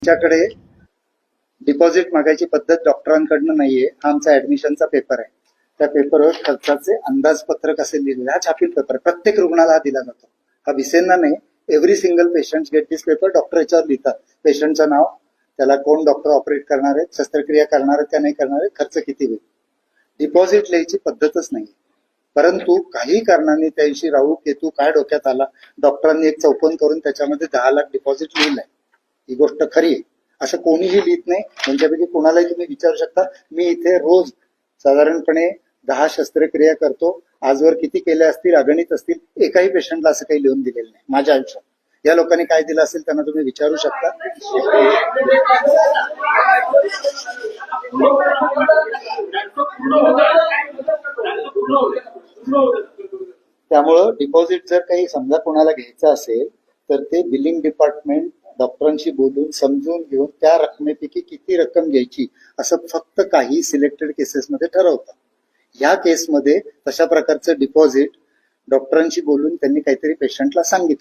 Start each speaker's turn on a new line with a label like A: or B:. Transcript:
A: तुमच्याकडे डिपॉझिट मागायची पद्धत डॉक्टरांकडनं नाहीये. हा आमचा ऍडमिशनचा पेपर आहे. त्या पेपरवर खर्चाचे अंदाजपत्रक असे लिहिलेले. हा छापील पेपर प्रत्येक रुग्णाला हा दिला जातो. हा विसेंना नाही. Every single patient get this paper. Doctor याच्यावर लिहितात पेशंटचं नाव, त्याला कोण डॉक्टर ऑपरेट करणार आहेत, शस्त्रक्रिया करणार आहेत का नाही करणार आहेत, खर्च किती होईल. डिपॉझिट लिहायची पद्धतच नाही. परंतु काही कारणाने त्याविषयी राहू केतू काय डोक्यात आला, डॉक्टरांनी एक चौपन करून त्याच्यामध्ये 10 लाख डिपॉझिट लिहिलंय. ही गोष्ट खरी आहे. असं कोणीही लिहित नाही. त्यांच्यापैकी कोणालाही तुम्ही विचारू शकता. मी इथे रोज साधारणपणे 10 शस्त्रक्रिया करतो. आजवर किती केल्या असतील, अगणित असतील. एकाही पेशंटला असं काही लिहून दिलेलं नाही माझ्या आयुष्यात. या लोकांनी काय दिलं असेल त्यांना तुम्ही विचारू शकता. त्यामुळं डिपॉझिट जर काही समजा कोणाला घ्यायचं असेल तर ते बिलिंग डिपार्टमेंट डॉक्टरांशी बोलून समजून घेऊन त्या रकमेपैकी किती रक्कम घ्यायची असं फक्त काही सिलेक्टेड केसेसमध्ये ठरवतात. या केसमध्ये तशा प्रकारचं डिपॉझिट डॉक्टरांशी बोलून त्यांनी काहीतरी पेशंटला सांगितलं.